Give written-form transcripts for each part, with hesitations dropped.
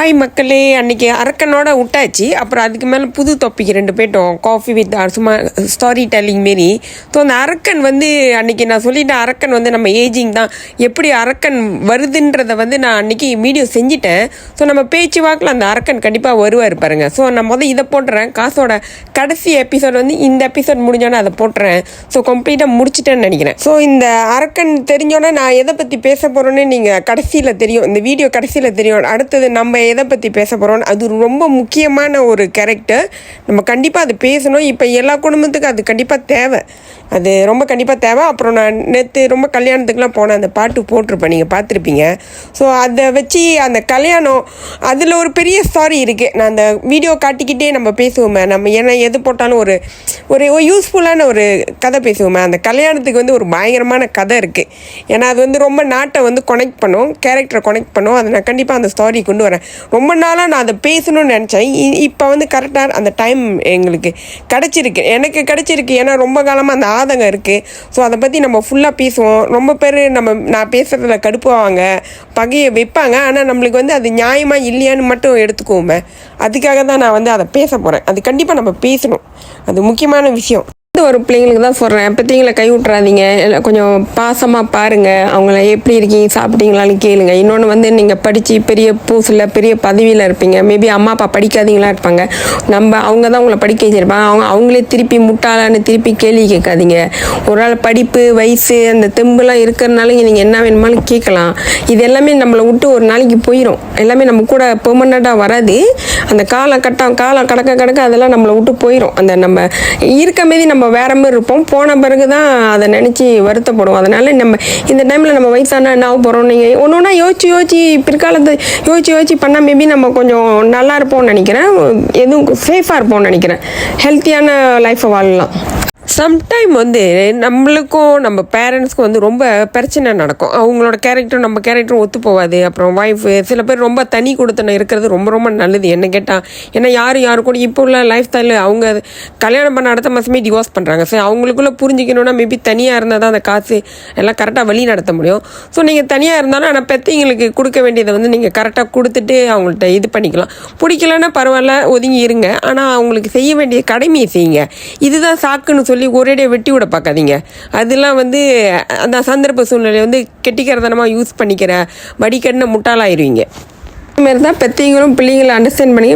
Hi மக்களே, அன்றைக்கி அரக்கனோட விட்டாச்சு. அப்புறம் அதுக்கு மேலே புது டாபிக் 2 போயிட்டோம். காஃபி வித் சும்மா ஸ்டோரி டெல்லிங் மாரி. ஸோ அந்த அரக்கன் அன்றைக்கி நான் சொல்லிட்டேன், அரக்கன் நம்ம ஏஜிங் தான், எப்படி அரக்கன் வருதுன்றதை நான் அன்றைக்கி வீடியோ செஞ்சுட்டேன். ஸோ நம்ம பேச்சு வாக்கில் அந்த அரக்கன் கண்டிப்பாக வருவார் பாருங்க. ஸோ நான் இதை போட்டுறேன். காசோட கடைசி எபிசோட் இந்த எபிசோட் முடிஞ்சோன்னே அதை போட்டுறேன். ஸோ கம்ப்ளீட்டாக முடிச்சிட்டேன்னு நினைக்கிறேன். ஸோ இந்த அரக்கன் தெரிஞ்சோன்னே நான் எதை பற்றி பேச போகிறேன்னு நீங்கள் கடைசியில் தெரியும், இந்த வீடியோ கடைசியில் தெரியும். அடுத்தது நம்ம எதை பற்றி பேச போகிறோம், அது ரொம்ப முக்கியமான ஒரு கேரக்டர். நம்ம கண்டிப்பாக அது பேசணும். இப்போ எல்லா குடும்பத்துக்கும் அது கண்டிப்பாக தேவை, அது ரொம்ப கண்டிப்பாக தேவை. அப்புறம் நான் நேற்று ரொம்ப கல்யாணத்துக்குலாம் போனேன், அந்த பாட்டு போட்டிருப்பேன், நீங்கள் பார்த்துருப்பீங்க. ஸோ அதை வச்சு அந்த கல்யாணம் அதில் ஒரு பெரிய ஸ்டாரி இருக்குது. நான் அந்த வீடியோ காட்டிக்கிட்டே நம்ம பேசுவோமே, நம்ம ஏன்னா எது போட்டாலும் ஒரு ஒரு யூஸ்ஃபுல்லான ஒரு கதை பேசுவோமே. அந்த கல்யாணத்துக்கு ஒரு பயங்கரமான கதை இருக்குது. ஏன்னா அது ரொம்ப நாட்டை கனெக்ட் பண்ணும், கேரக்டரை கனெக்ட் பண்ணும். அதை நான் கண்டிப்பாக அந்த ஸ்டாரி கொண்டு வரேன். ரொம்ப நாளாக நான் அதை பேசணும்னு நினச்சேன். இப்போ கரெக்டாக அந்த டைம் எங்களுக்கு கிடச்சிருக்கு, எனக்கு கிடச்சிருக்கு. ஏன்னா ரொம்ப காலமாக அந்த ஆதங்கம் இருக்குது. ஸோ அதை பற்றி நம்ம ஃபுல்லாக பேசுவோம். ரொம்ப பேர் நான் பேசுகிறதுல கடுப்புவாங்க, பகையை வைப்பாங்க. ஆனால் நம்மளுக்கு அது நியாயமாக இல்லையான்னு மட்டும் எடுத்துக்குவோமே. அதுக்காக தான் நான் அதை பேச போகிறேன். அது கண்டிப்பாக நம்ம பேசணும், அது முக்கியமான விஷயம். ஒரு பிள்ளைங்களுக்கு தான் சொல்கிறேன், பெற்றவங்களை கை விட்றாதீங்க. கொஞ்சம் பாசமாக பாருங்கள், அவங்கள எப்படி இருக்கீங்க, சாப்பிட்டீங்களான்னு கேளுங்க. இன்னொன்று நீங்கள் படித்து பெரிய பூசில் பெரிய பதவியில் இருப்பீங்க. மேபி அம்மா அப்பா படிக்காதீங்களா இருப்பாங்க, அவங்க தான் உங்களை படிக்க வச்சிருப்பாங்க. அவங்களே திருப்பி முட்டாளான்னு திருப்பி கேள்வி கேட்காதீங்க. ஒரு ஆள் படிப்பு வயசு அந்த தெம்புலாம் இருக்கிறதுனால நீங்கள் என்ன வேணுமாலும் கேட்கலாம். இது எல்லாமே நம்மளை விட்டு ஒரு நாளைக்கு போயிடும். எல்லாமே நம்ம கூட பெர்மனண்ட்டாக வராது. அந்த காலம் கடக்க அதெல்லாம் நம்மளை விட்டு போயிடும். அந்த நம்ம இருக்க மாரி நம்ம வேற மாதிரி இருப்போம். போன பிறகு தான் அதை நினச்சி வருத்தப்படும். அதனால நம்ம இந்த டைமில் நம்ம வயசானா என்ன ஆக போகிறோம், நீங்கள் ஒன்று ஒன்றா யோசிச்சு பிற்காலத்தை யோசிச்சு பண்ணால் மேபி நம்ம கொஞ்சம் நல்லா இருப்போம்னு நினைக்கிறேன். எதுவும் சேஃபாக இருப்போம்னு நினைக்கிறேன். ஹெல்த்தியான லைஃப்பை வாழலாம். சம்டைம் நம்மளுக்கும் நம்ம பேரண்ட்ஸ்க்கும் ரொம்ப பிரச்சனை நடக்கும். அவங்களோட கேரக்டரும் நம்ம கேரக்டரும் ஒத்து போகாது. அப்புறம் ஒய்ஃபு சில பேர் ரொம்ப தனி கொடுத்தன இருக்கிறது ரொம்ப ரொம்ப நல்லது என்ன கேட்டால். ஏன்னா யாரு கூட இப்போ உள்ள லைஃப் ஸ்டைலு அவங்க கல்யாணம் பண்ண அடுத்த மாதமே டிவோர்ஸ் பண்ணுறாங்க. ஸோ அவங்களுக்குள்ளே புரிஞ்சிக்கணுன்னா மேபி தனியாக இருந்தால் தான் அந்த காசு எல்லாம் கரெக்டாக வழி நடத்த முடியும். ஸோ நீங்கள் தனியாக இருந்தாலும் ஆனால் பெற்றவங்களுக்கு கொடுக்க வேண்டியதை நீங்கள் கரெக்டாக கொடுத்துட்டு அவங்கள்ட்ட இது பண்ணிக்கலாம். பிடிக்கலன்னா பரவாயில்ல, ஒதுங்கி இருங்க. ஆனால் அவங்களுக்கு செய்ய வேண்டிய கடமையை செய்யுங்க. இதுதான் சாக்குன்னு சொல்லி ஒரேடியாக வெட்டி விட பார்க்காதீங்க. அதெல்லாம் அந்த சந்தர்ப்ப சூழ்நிலை கெட்டிக்கிறதனமாக யூஸ் பண்ணிக்கிற வடிகட்டின முட்டாளாயிருவீங்க. அதுமாரி தான் பெற்றவங்களும் பிள்ளைங்களை அண்டர்ஸ்டாண்ட் பண்ணி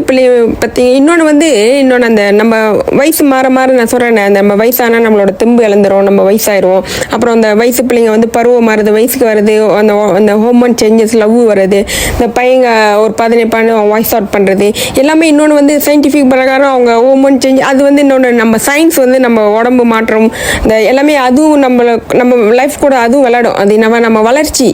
பற்றிங்க. இன்னொன்று அந்த நம்ம வயசு மாற நான் சொல்கிறேன், நம்ம வயசானால் நம்மளோட தெம்பு இழந்துரும், நம்ம வயசாயிரும். அப்புறம் அந்த வயசு பிள்ளைங்க பருவம் மாறுது, வயசுக்கு வருது, அந்த ஹோமோன் சேஞ்சஸ், லவ் வருது, இந்த பையங்க ஒரு 15 வாய்ஸ் அவுட் பண்ணுறது எல்லாமே. இன்னொன்று சயின்டிஃபிக் பிரகாரம் அவங்க ஹோமோன் சேஞ்ச் அது இன்னொன்று நம்ம சயின்ஸ் நம்ம உடம்பு மாற்றம் இந்த எல்லாமே அதுவும் நம்ம லைஃப் கூட அதுவும் விளையாடும். அது நம்ம வளர்ச்சி.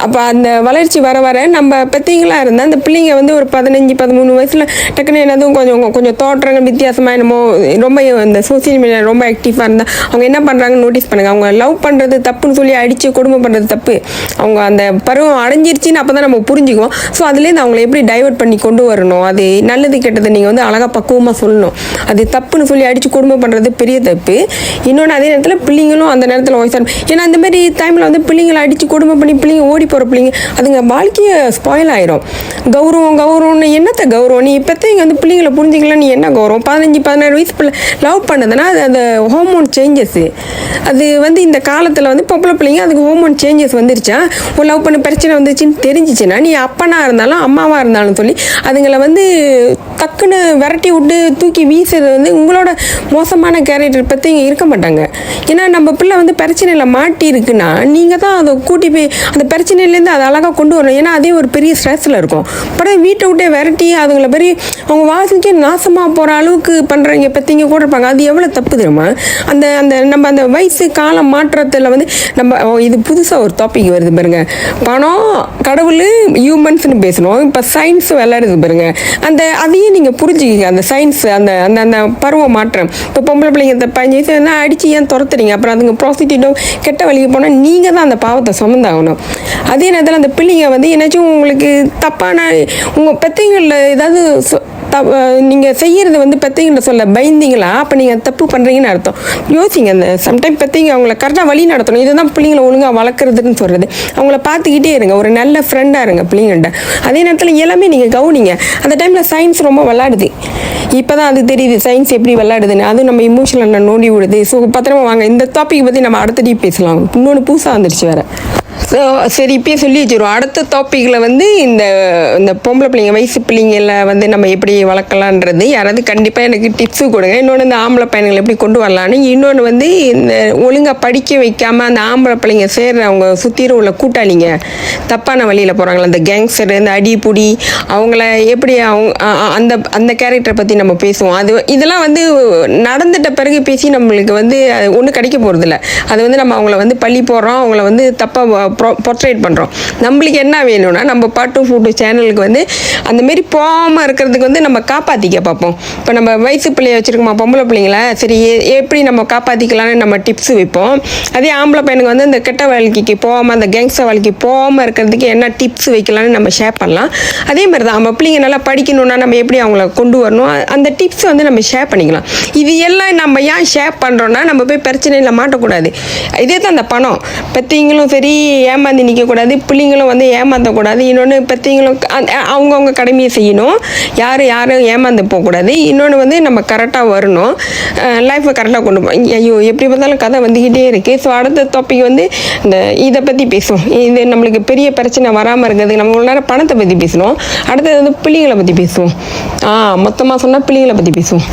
அப்போ அந்த வளர்ச்சி வர நம்ம பெற்றவங்களாக இருந்தால் அந்த பிள்ளைங்க ஒரு 15-13 வயசில் டக்குன்னு என்னதும் கொஞ்சம் தோற்றங்கள் வித்தியாசமாக என்னமோ ரொம்ப இந்த சோசியல் மீடியா ரொம்ப ஆக்டிவாக இருந்தால் அவங்க என்ன பண்ணுறாங்கன்னு நோட்டீஸ் பண்ணுங்கள். அவங்க லவ் பண்ணுறது தப்புன்னு சொல்லி அடித்து கொடுமை பண்ணுறது தப்பு. அவங்க அந்த பருவம் அடைஞ்சிருச்சின்னு அப்போ தான் நம்ம புரிஞ்சுக்குவோம். ஸோ அதுலேருந்து அவங்களை எப்படி டைவர்ட் பண்ணி கொண்டு வரணும், அது நல்லது கெட்டது நீங்கள் அழகாக பக்குவமாக சொல்லணும். அது தப்புன்னு சொல்லி அடித்து கொடுமை பண்ணுறது பெரிய தப்பு. இன்னொன்று அதே நேரத்தில் பிள்ளைங்களும் அந்த நேரத்தில் வயசான, ஏன்னா அந்த மாதிரி டைமில் பிள்ளைங்களை அடித்து கொடுமை பண்ணி பிள்ளைங்க ஓடி போகிற பிள்ளைங்க அதுங்க வாழ்க்கையை ஸ்பாயில் ஆயிரும். கௌரவம்னு என்னத்த கௌரவம், நீ இப்போத்தையும் பிள்ளைங்களை புரிஞ்சிக்கலாம். நீ என்ன கௌரவம், 15-16 வயசு பிள்ளை லவ் பண்ணதுன்னா அது அந்த ஹோமோன் சேஞ்சஸ். அது இந்த காலத்தில் பொம்பளை பிள்ளைங்க அதுக்கு ஹோமோன் சேஞ்சஸ் வந்துருச்சா, ஒரு லவ் பண்ண பிரச்சனை வந்துச்சுன்னு தெரிஞ்சிச்சுன்னா நீ அப்பனாக இருந்தாலும் அம்மாவாக இருந்தாலும் சொல்லி அதுங்களை டக்குன்னு விரட்டி விட்டு தூக்கி வீசுறது உங்களோட மோசமான கேரக்டர் பற்றிங்க இருக்க மாட்டாங்க. ஏன்னா நம்ம பிள்ளை பிரச்சனையில் மாட்டி இருக்குன்னா நீங்கள் தான் அதை கூட்டி போய் அந்த பிரச்சனையிலேருந்து அதை அழகாக கொண்டு வரணும். ஏன்னா அதே ஒரு பெரிய ஸ்ட்ரெஸ்ஸில் இருக்கும். படம் வீட்டை விட்டே விரட்டி அதுங்களை பெரிய அவங்க வாசிக்க நாசமாக போகிற அளவுக்கு பண்ணுறவங்க பற்றிங்க கூட இருப்பாங்க. அது எவ்வளோ தப்பு தெரியுமா? அந்த அந்த நம்ம அந்த வயசு கால மாற்றத்தில் நம்ம இது புதுசாக ஒரு டாபிக் வருது பாருங்க, பணம் கடவுள் ஹியூமன்ஸ்னு பேசணும். இப்போ சயின்ஸ் விளையாடுது பாருங்க. அதையும் நீங்கள் புரிஞ்சுக்கிங்க. அந்த சயின்ஸ் அந்த அந்த அந்த பருவ மாற்றம். இப்போ பொம்பளை பிள்ளைங்க 15 வயசு இருந்தால் அடித்து ஏன் துரத்துறீங்க? அப்புறம் அதுங்க ப்ராஸ்டியூட்டும் கெட்ட வழிக்கு போனால் நீங்கள் தான் அந்த பாவத்தை சுமந்தாகணும். அதே நேரத்தில் அந்த பிள்ளைங்க என்னாச்சும் உங்களுக்கு தப்பான உங்கள் பெற்றவங்களில் ஏதாவது நீங்கள் செய்கிறது வந்து பெற்றவங்கள்ட்ட சொல்ல பயந்தீங்களா, அப்போ நீங்கள் தப்பு பண்ணுறீங்கன்னு அர்த்தம். யோசிங்க. அந்த சம்டைம் பெற்றவங்க அவங்கள கரெக்டாக வழி நடத்தணும். இதுதான் பிள்ளைங்களை ஒழுங்காக வளர்க்குறதுன்னு சொல்கிறது. அவங்கள பார்த்துக்கிட்டே இருங்க, ஒரு நல்ல ஃப்ரெண்டாக இருங்க பிள்ளைங்கள்ட்ட. அதே நேரத்தில் எல்லாமே நீங்கள் கவனிங்க. அந்த டைமில் சயின்ஸ் ரொம்ப விளாடுது. இப்போ தான் அது தெரியுது சயின்ஸ் எப்படி விளாடுதுன்னு. அதுவும் நம்ம இமோஷனல் நோண்டி விடுது. ஸோ பத்திரமா வாங்க. இந்த டாபிக் பற்றி நம்ம அடுத்தடி பேசலாம். இன்னொன்று புதுசாக வந்துருச்சு வேறு. ஸோ சரி, இப்பயே சொல்லி வச்சுருவோம். அடுத்த டாப்பிக்கில் வந்து இந்த பொம்பளை பிள்ளைங்க, வயசு பிள்ளைங்கள வந்து நம்ம எப்படி வளர்க்கலான்றது யாராவது கண்டிப்பாக எனக்கு டிப்ஸு கொடுங்க. இன்னொன்று இந்த ஆம்பளை பையன்களை எப்படி கொண்டு வரலான்னு, இன்னொன்று வந்து இந்த ஒழுங்காக படிக்க வைக்காமல் அந்த ஆம்பளை பிள்ளைங்க அவங்க சுற்றிலும் உள்ள கூட்டாளிங்க தப்பான வழியில் போகிறாங்களா, அந்த கேங்ஸ்டர், இந்த அடிப்புடி, அவங்கள எப்படி அந்த கேரக்டரை பற்றி நம்ம பேசுவோம். இதெல்லாம் வந்து நடந்துட்ட பிறகு பேசி நம்மளுக்கு வந்து ஒன்றும் கிடைக்க போகிறதில்ல. அது வந்து நம்ம அவங்கள வந்து பள்ளி போடுறோம், அவங்கள வந்து தப்பாக போர்ட்ரேட் பண்ணுறோம். நம்மளுக்கு என்ன வேணும்னா நம்ம பாட்டு ஃபுட்டு சேனலுக்கு வந்து அந்தமாரி போகாமல் இருக்கிறதுக்கு வந்து நம்ம காப்பாற்றிக்க பார்ப்போம். இப்போ நம்ம வயசு பிள்ளைய வச்சுருக்கோமா பொம்பளை பிள்ளைங்கள, சரி எப்படி நம்ம காப்பாற்றிக்கலான்னு நம்ம டிப்ஸு வைப்போம். அதே ஆம்பளை பையனுக்கு வந்து அந்த கெட்ட வாழ்க்கைக்கு போகாமல், அந்த கேங்ஸ்டர் வாழ்க்கைக்கு போகாமல் இருக்கிறதுக்கு என்ன டிப்ஸ் வைக்கலான்னு நம்ம ஷேர் பண்ணலாம். அதே மாதிரி தான் நம்ம பிள்ளைங்க நல்லா படிக்கணும்னா நம்ம எப்படி அவங்கள கொண்டு வரணும், அந்த டிப்ஸ் வந்து நம்ம ஷேர் பண்ணிக்கலாம். இது எல்லாம் நம்ம ஏன் ஷேர் பண்ணுறோன்னா நம்ம போய் பிரச்சனையில் மாட்டக்கூடாது. இதே தான் அந்த பணம். பெற்றவங்களும் சரி ஏமாந்து நிற்கக்கூடாது, பிள்ளைங்களும் வந்து ஏமாற்றக்கூடாது. இன்னொன்று பெற்றவங்களும் அவங்கவுங்க கடமையை செய்யணும், யாரும் ஏமாந்து போகக்கூடாது. இன்னொன்று வந்து நம்ம கரெக்டாக வரணும், லைஃப்பை கரெக்டாக கொண்டு போகணும். ஐயோ எப்படி பார்த்தாலும் கதை வந்துக்கிட்டே இருக்குது. ஸோ அடுத்த டாபிக் வந்து இதை பற்றி பேசுவோம். இது நம்மளுக்கு பெரிய பிரச்சனை வராமல் இருக்கிறது. நம்ம ஒரு நேரம் பணத்தை பற்றி பேசணும். அடுத்தது வந்து பிள்ளைங்களை பற்றி பேசுவோம். மொத்தமாக சொன்னால் பிள்ளைங்களை பற்றி பேசுவோம்.